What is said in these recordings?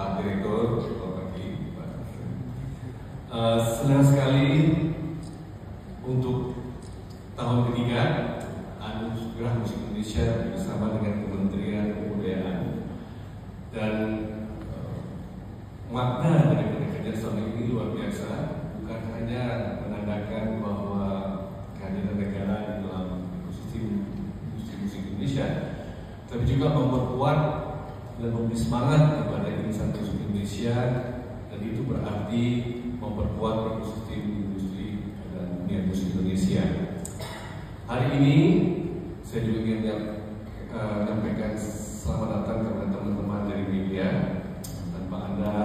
Pak Direktur, selamat pagi. Senang sekali untuk tahun ketiga Anugerah Musik Indonesia bersama dengan Kementerian Kebudayaan, dan makna dari kerjasama ini luar biasa, bukan hanya menandakan bahwa kehadiran negara di dalam ekosistem musik Indonesia, tapi juga memperkuat dan memberi semangat kepada insan musik Indonesia, dan itu berarti memperkuat ekosistem industri dan dunia musik Indonesia. Hari ini saya juga ingin menyampaikan selamat datang kepada teman-teman dari media. Tanpa Anda,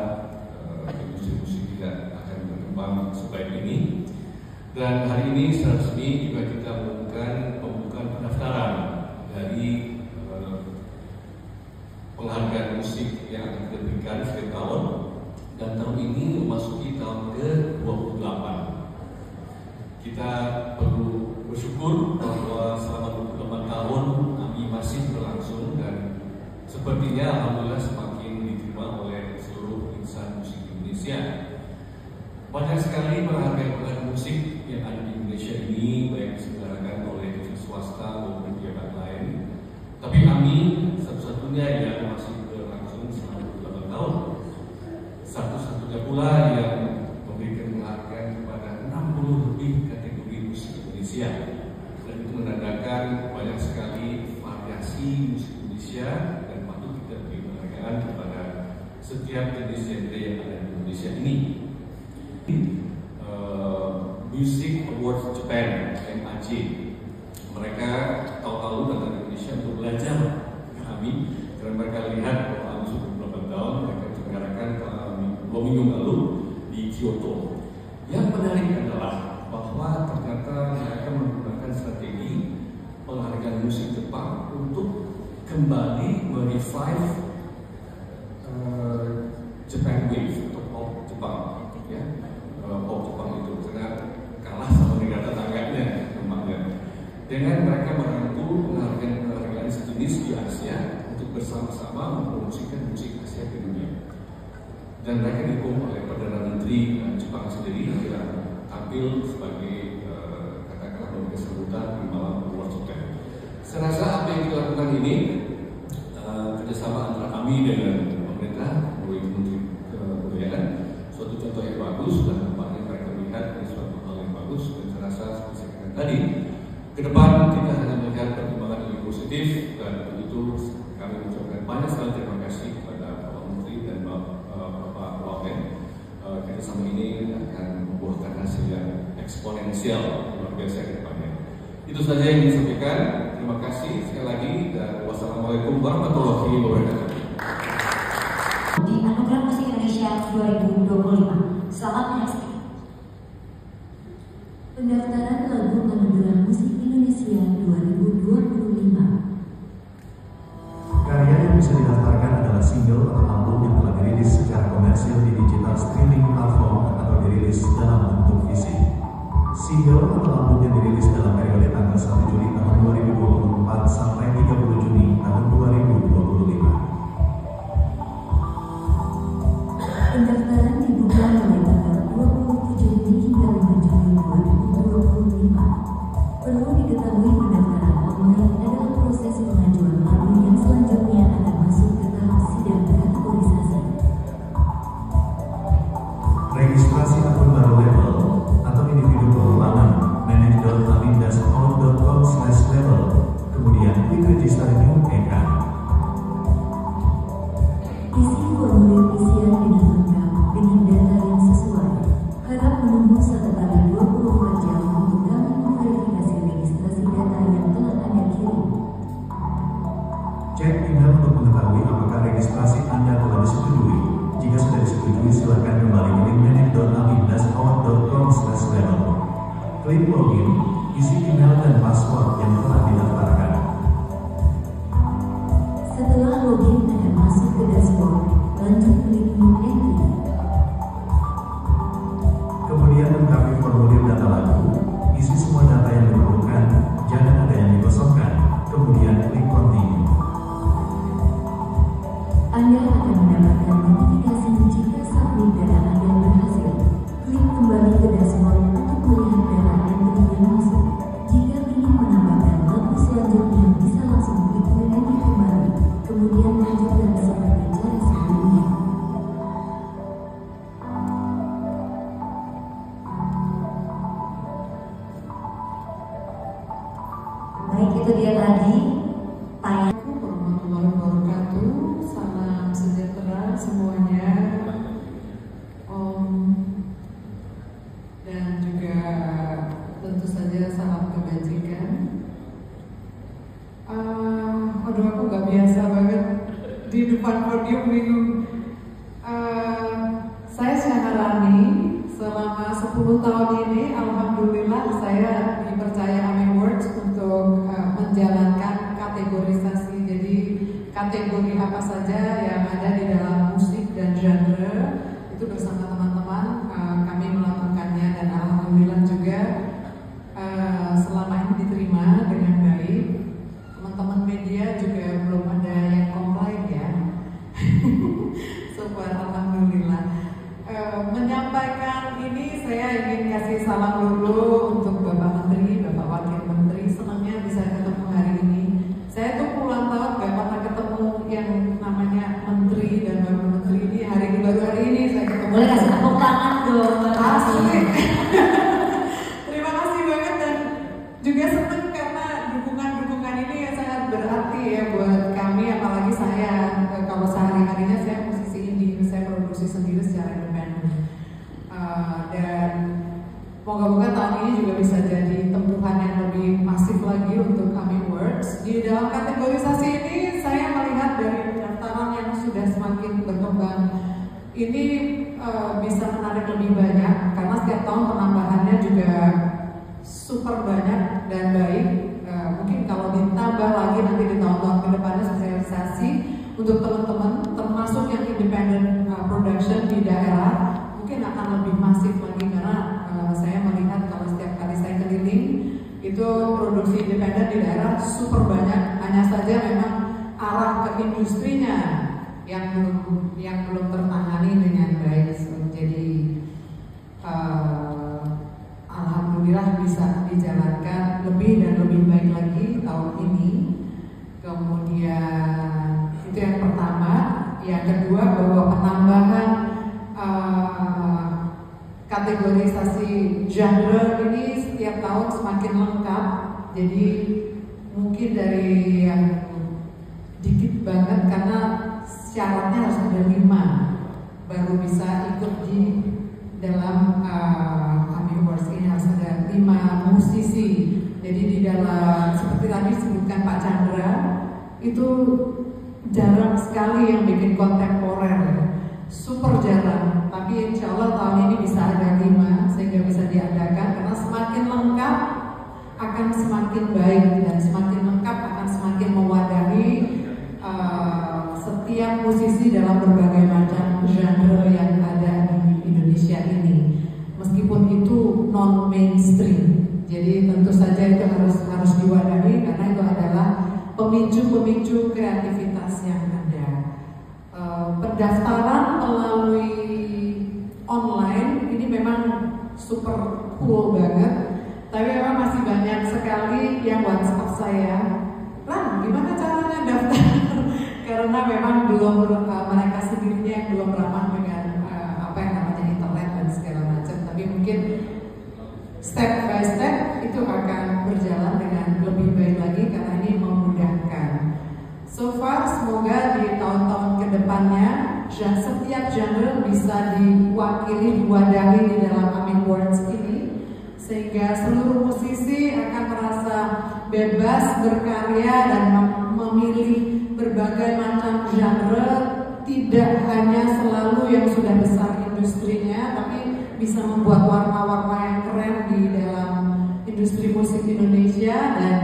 industri musik tidak akan berkembang sebaik ini. Dan hari ini secara resmi juga kita melakukan pembukaan pendaftaran dari penghargaan musik yang akan kita berikan setiap tahun, dan tahun ini memasuki tahun ke-28. Kita perlu bersyukur bahwa selama 28 tahun kami masih berlangsung, dan sepertinya alhamdulillah semakin diterima oleh seluruh insan musik Indonesia. Banyak sekali penghargaan musik yang ada di Indonesia ini, baik diselenggarakan oleh swasta maupun pejabat lain. Tapi kami satu-satunya yang masih berlangsung selama 28 tahun. Satu-satunya pula yang memberikan penghargaan kepada 60 lebih kategori musik Indonesia. Dan itu menandakan banyak sekali variasi musik Indonesia, dan patut kita beri penghargaan kepada setiap jenis genre yang ada di Indonesia ini. Music Awards Japan, MAJ, mereka tahu-tahu datang ke Indonesia untuk belajar kami, karena mereka lihat bahwa kami sudah 28 tahun, mereka menyelenggarakan 2 minggu lalu di Kyoto. Yang menarik adalah bahwa ternyata mereka menggunakan strategi penghargaan musik Jepang untuk kembali merevive Japan Wave atau pop Jepang, ya, pop Jepang itu karena kalah sama negara tetangganya nampaknya. Dengan mereka merantu penghargaan sejenis di Asia untuk bersama-sama mempromosikan musik Asia ke dunia. Dan mereka didukung oleh Perdana Menteri Jepang sendiri yang tampil sebagai katakanlah memberi sambutan di malam Awards Japan. Saya rasa apa yang kita lakukan ini kerjasama antara kami dengan pemerintah melalui Kementerian Kebudayaan suatu contoh yang bagus, dan nampaknya mereka melihat ini suatu hal yang bagus. Dan saya rasa seperti saya katakan tadi, ke depan kita hanya melihat perkembangan yang positif, dan begitu kami mengucapkan banyak sekali terima kasih kepada Bapak Menteri dan Bapak Wamen. Kerjasama ini akan membuahkan hasil yang eksponensial luar biasa ke depannya. Itu saja yang ingin disampaikan. Terima kasih sekali lagi, dan wassalamualaikum warahmatullahi wabarakatuh. Di Anugerah Musik Indonesia 2025. Selamat menyaksikan. Pendaftaran lagu Anugerah Musik Indonesia 2025. Karya yang bisa didaftarkan adalah single atau album yang telah dirilis secara komersil di digital streaming platform atau dirilis dalam bentuk fisik. Single atau album yang dirilis dalam periode tanggal 1 Juli tahun 2024 sampai 30 Juni tahun 2025. Pendaftaran dibuka mulai tanggal 27 Juni hingga 5 Juni 2025. Perlu diketahui pendaftaran online adalah proses pengajuan lagu yang selanjutnya akan masuk ke tahap sidang kategorisasi. Registrasi akun baru label atau individu perulangan manage.amindasout.com/label, kemudian klik register new account. Isi formulir isian dengan lengkap dengan data yang sesuai. Harap menunggu 1 kali 24 jam untuk kami memverifikasi registrasi data yang telah Anda kirim. Cek email untuk mengetahui apakah registrasi Anda telah disetujui. Jika sudah disetujui, silakan kembali ke manage.amindasout.com/label. Klik login, isi email dan password yang telah didaftarkan. Setelah login akan masuk ke dashboard, lanjut klik new entry. Kemudian lengkapi formulir data lagu, isi semua data yang diperlukan, jangan ada yang dikosongkan. Kemudian klik continue. Anda akan mendapatkan notifikasi Baik, itu dia tadi tayang. Assalamualaikum warahmatullahi wabarakatuh. Salam sejahtera semuanya. Dan juga tentu saja salam kebajikan. Aduh, aku gak biasa banget di depan podium, bingung. Saya Syaharani. Selama 10 tahun ini, alhamdulillah saya dipercaya AMI Awards untuk menjalankan kategorisasi. Jadi kategori apa saja yang ada di dalam musik dan genre itu bersama teman-teman kami melakukannya, dan alhamdulillah juga selama ini diterima dengan baik. Teman-teman media juga belum ada yang komplain ya. So far alhamdulillah. Menyampaikan ini saya ingin kasih salam dulu untuk Bapak Menteri, Bapak Wakil Menteri. Senangnya bisa ketemu hari ini. Saya tuh puluhan tahun gak pernah ketemu yang namanya Menteri dan Bapak Menteri ini. Baru hari ini saya ketemu. Boleh kasih tepuk tangan dong. Asli. Terima kasih banget, dan juga senang karena dukungan ini sangat berarti ya buat kami, apalagi saya kalau sehari-harinya saya musisi indie, saya produksi sendiri secara independen. Dan moga-moga tahun ini juga bisa jadi tempuhan yang lebih masif lagi untuk AMI Awards. Di dalam kategorisasi ini saya melihat dari pendaftaran yang sudah semakin berkembang ini bisa menarik lebih banyak, karena setiap tahun penambahannya juga super banyak dan baik. Mungkin kalau ditambah lagi nanti di tahun-tahun ke depannya sosialisasi untuk teman-teman termasuk yang independent production di daerah mungkin akan lebih masif lagi, karena saya melihat kalau setiap kali saya keliling itu produksi independen di daerah super banyak. Hanya saja memang arah ke industrinya yang belum tertangani dengan baik. Jadi alhamdulillah bisa dijalankan lebih dan lebih baik lagi tahun ini. Kemudian itu yang pertama. Yang kedua, bahwa penambahan kategorisasi genre ini setiap tahun semakin lengkap. Jadi mungkin dari yang dikit banget, karena syaratnya harus ada 5 baru bisa ikut di dalam AMI Awards ini. Harus ada 5 musisi. Jadi di dalam, seperti tadi disebutkan Pak Chandra, itu jarang sekali yang bikin kontemporer, super jarang. Tapi insya Allah tahun ini bisa ada 5 sehingga bisa diadakan, karena semakin lengkap akan semakin baik, dan semakin lengkap akan semakin mewadahi setiap musisi dalam berbagai macam genre yang ada di Indonesia ini, meskipun itu non mainstream. Jadi tentu saja itu harus diwadahi, karena itu adalah pemicu kreativitas yang ada. Pendaftaran melalui online ini memang super cool banget, tapi memang masih banyak sekali yang WhatsApp saya, "Lan, gimana caranya daftar?" Karena memang belum mereka sendirinya yang belum ramah dengan apa yang namanya internet dan segala macam. Tapi mungkin step by step itu akan berjalan dengan lebih baik lagi, karena ini memudahkan. So far, semoga di tahun-tahun kedepannya setiap genre bisa diwadahi di dalam AMI Awards ini, sehingga seluruh musisi akan merasa bebas berkarya dan memilih berbagai macam genre, tidak hanya selalu yang sudah besar industrinya, tapi bisa membuat warna-warna yang keren di dalam industri musik Indonesia. Dan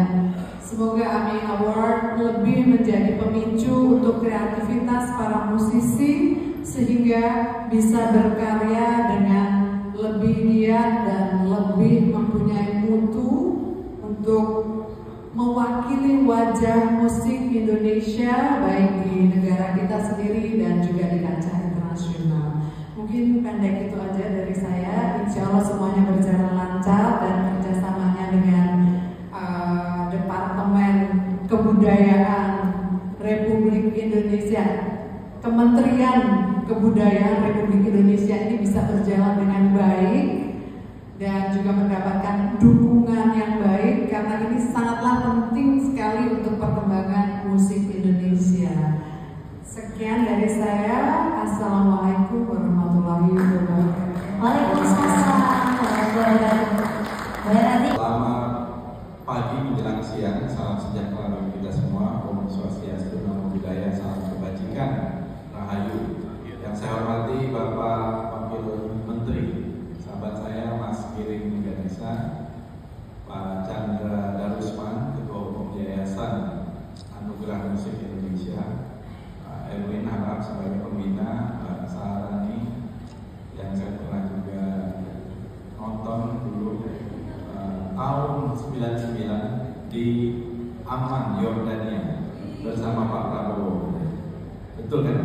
semoga AMI Award lebih menjadi pemicu untuk kreativitas para musisi, sehingga bisa berkarya dengan lebih giat dan lebih mempunyai mutu untuk mewakili wajah musik Indonesia, baik di negara kita sendiri dan juga di kancah internasional. Mungkin pendek itu aja dari saya. Insya Allah semuanya berjalan lancar, dan kerjasamanya dengan Departemen Kebudayaan Republik Indonesia, Kementerian Kebudayaan Republik Indonesia ini bisa berjalan dengan baik dan juga mendapatkan dukungan yang baik, karena ini sangatlah penting Selamat pagi menjelang siang, salam sejahtera bagi kita semua. Om Swastiastu, Namo Buddhaya, salam kebajikan, Rahayu. Yang saya hormati Bapak Wakil Menteri, sahabat saya Mas Giring Ganesha, Pak Chandra Darusman, Ketua Umum Yayasan Anugerah Musik Indonesia, Pak Erwin Harap sebagai pembina, Pak Saharani yang saya pernah juga nonton dulu tahun 99 di Amman, Yordania bersama Pak Prabowo. Betul kan?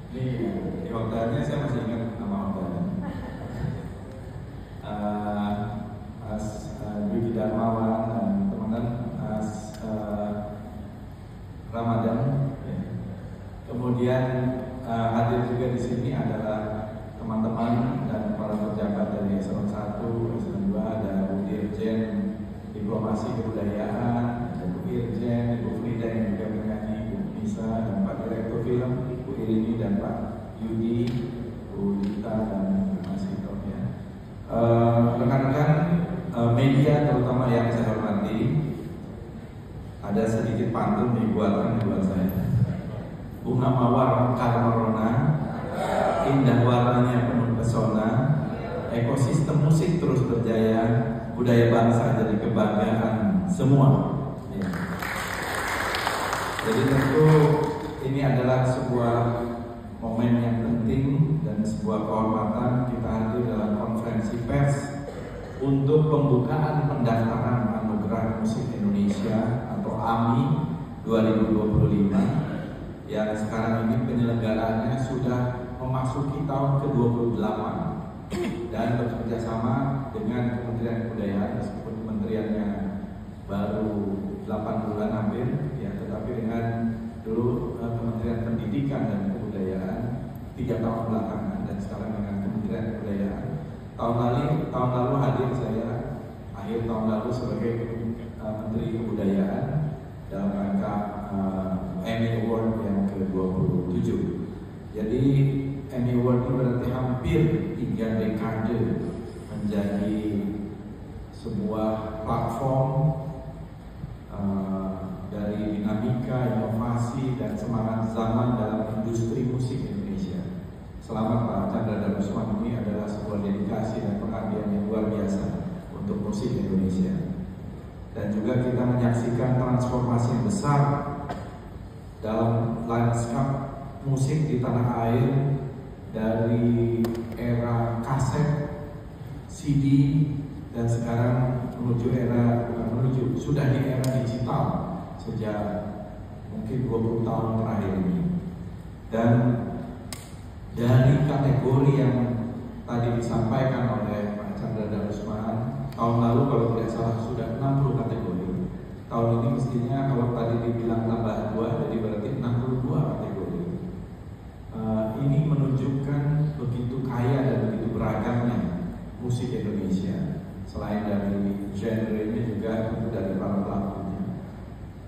Ini di hotelnya saya masih ingat nama hotelnya. Mas Budi Darmawan dan teman-teman, Mas Ramadan. Ya. Kemudian hadir juga di sini adalah teman-teman dan para pejabat dari Eselon 1, Eselon 2, ada Bu Dirjen Diplomasi Kebudayaan, ada Bu Dirjen, Ibu Frida yang juga penyanyi, Bu Nisa, dan Pak Direktur Film, Bu Irini dan Pak Yudi, Bu Dita dan Mas Hito ya. Rekan-rekan media terutama yang saya hormati, ada sedikit pantun dibuatkan buat saya. Bunga mawar mekar merona, indah warnanya penuh pesona, ekosistem musik terus berjaya, budaya bangsa jadi kebanggaan semua. Ya. Jadi tentu ini adalah sebuah momen yang penting dan sebuah kehormatan kita hadir dalam konferensi pers untuk pembukaan pendaftaran Anugerah Musik Indonesia atau AMI 2025 yang sekarang ini penyelenggaraannya sudah memasuki tahun ke-28 dan bekerjasama dengan Kementerian Kebudayaan, meskipun kementeriannya baru 8 bulan hampir ya, tetapi dengan dulu Kementerian Pendidikan dan Kebudayaan 3 tahun belakangan dan sekarang dengan Kementerian Kebudayaan. Tahun lalu hadir saya akhir tahun lalu sebagai Menteri Kebudayaan dalam rangka Emmy Award yang ke-27. Jadi Emmy Award ini berarti hampir 3 dekade menjadi sebuah platform dari dinamika, inovasi, dan semangat zaman dalam industri musik Indonesia. Selamat Pak Chandra Darusman, ini adalah sebuah dedikasi dan pengabdian yang luar biasa untuk musik Indonesia. Dan juga kita menyaksikan transformasi yang besar dalam lanskap musik di tanah air dari era kaset, CD, dan sekarang sudah di era digital sejak mungkin 20 tahun terakhir ini. Dan dari kategori yang tadi disampaikan oleh Pak Chandra Darusman, tahun lalu kalau tidak salah sudah 60 kategori. Tahun ini mestinya kalau tadi dibilang tambah 2, jadi berarti 62 kategori. Ini menunjukkan begitu kaya dan begitu beragamnya musik Indonesia. Selain dari genre-nya juga dari para pelakunya.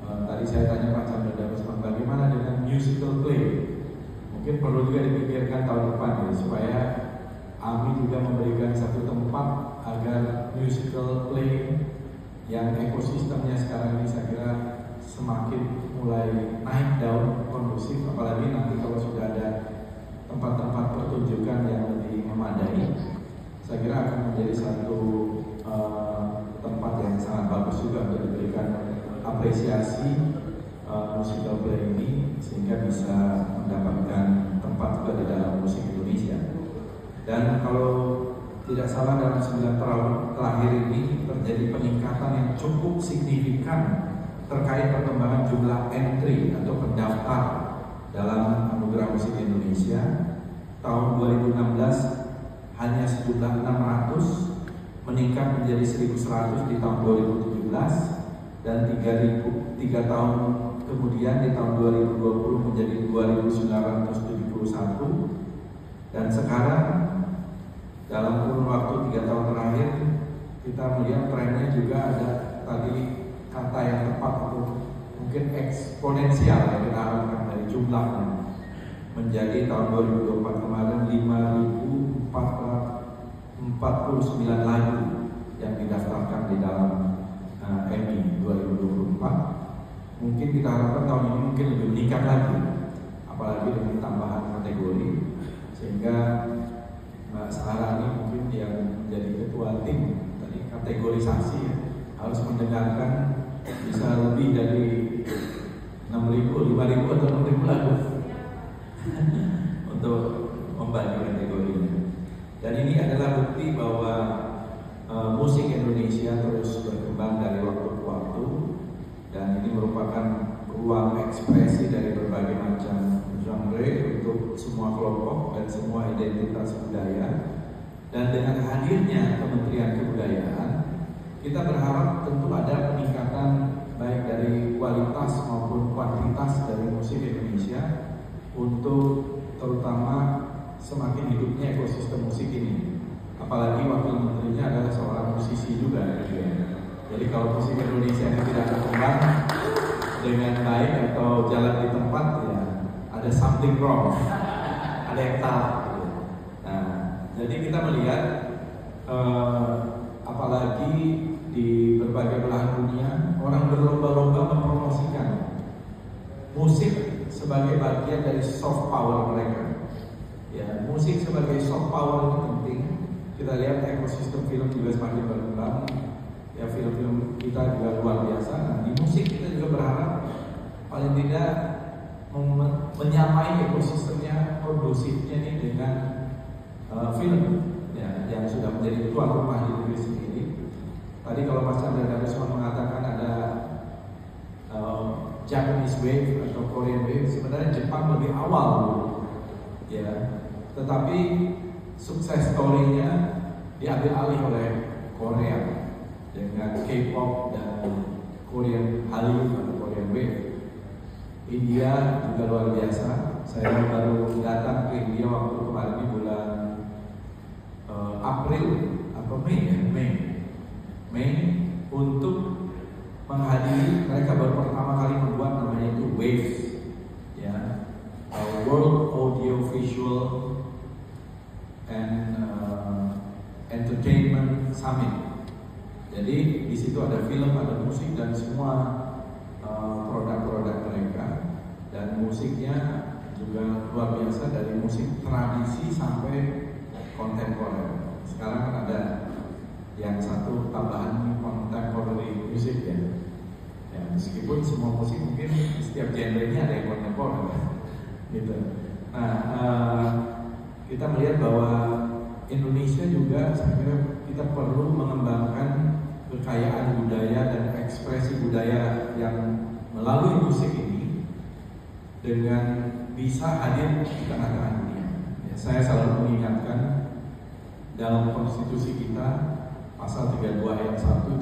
Tadi saya tanya Pak Chandra Darusman, bagaimana dengan musical play? Mungkin perlu juga dipikirkan tahun depan ya, supaya AMI juga memberikan satu tempat agar musical play yang ekosistemnya sekarang ini saya kira semakin mulai naik daun kondusif, apalagi nanti kalau sudah ada tempat-tempat pertunjukan yang lebih memadai, saya kira akan menjadi satu tempat yang sangat bagus juga untuk diberikan apresiasi musical play ini sehingga bisa mendapatkan tempat juga di dalam musik Indonesia. Dan kalau tidak salah dalam 9 tahun terakhir ini terjadi peningkatan yang cukup signifikan terkait perkembangan jumlah entry atau pendaftar dalam Anugerah Musik Indonesia. Tahun 2016 hanya sejumlah 600, meningkat menjadi 1.100 di tahun 2017, dan 3 tahun kemudian di tahun 2020 menjadi 2.971, dan sekarang dalam kurun waktu 3 tahun terakhir kita melihat trennya juga ada tadi kata yang tepat itu mungkin eksponensial yang kita harapkan dari jumlahnya menjadi tahun 2024 kemarin 5.400 49 lagu yang didaftarkan di dalam Emmy 2024. Mungkin kita harapkan tahun ini mungkin lebih meningkat lagi, apalagi dengan tambahan kategori, sehingga Mbak Sarah ini mungkin yang menjadi ketua tim tadi kategorisasi ya, harus mendengarkan bisa lebih dari 6.000, 5.000 atau 6.000 lagu untuk membagi kategorinya. Dan ini adalah bukti bahwa musik Indonesia terus berkembang dari waktu ke waktu, dan ini merupakan ruang ekspresi dari berbagai macam genre untuk semua kelompok dan semua identitas budaya. Dan dengan hadirnya Kementerian Kebudayaan, kita berharap tentu ada peningkatan baik dari kualitas maupun kuantitas dari musik Indonesia untuk terutama semakin hidupnya ekosistem musik ini. Apalagi wakil menterinya adalah seorang musisi juga ya. Jadi kalau musik Indonesia ini tidak berkembang dengan baik atau jalan di tempat, ya ada something wrong, ada yang salah. Nah, jadi kita melihat apalagi di berbagai belahan dunia orang berlomba-lomba mempromosikan musik sebagai bagian dari soft power mereka. Ya, musik sebagai soft power itu penting. Kita lihat ekosistem film juga semakin berkembang. Ya, film-film kita juga luar biasa. Nah, di musik kita juga berharap paling tidak menyamai ekosistemnya, kondusifnya ini dengan film ya, yang sudah menjadi tuan rumah di negeri sendiri. Tadi kalau Mas Chandra Darisman mengatakan ada Japanese wave atau Korean wave, sebenarnya Jepang lebih awal dulu, ya. Tetapi sukses story-nya diambil alih oleh Korea dengan K-pop dan Korean Hallyu atau Korean wave. India juga luar biasa. Saya baru datang ke India waktu kemarin di bulan April atau Mei untuk menghadiri, mereka baru pertama kali membuat namanya itu WAVE, ya, World Audio Visual and Entertainment Summit. Jadi di situ ada film, ada musik dan semua produk-produk mereka, dan musiknya juga luar biasa dari musik tradisi sampai kontemporer. Sekarang kan ada yang satu tambahan contemporary music ya. Ya, meskipun semua musik mungkin setiap genre-nya ada yang kontemporer gitu. Nah, kita melihat bahwa Indonesia juga sebenarnya kita perlu mengembangkan kekayaan budaya dan ekspresi budaya yang melalui musik ini dengan bisa hadir di tengah-tengah dunia. Ya, saya selalu mengingatkan dalam konstitusi kita pasal 32 ayat 1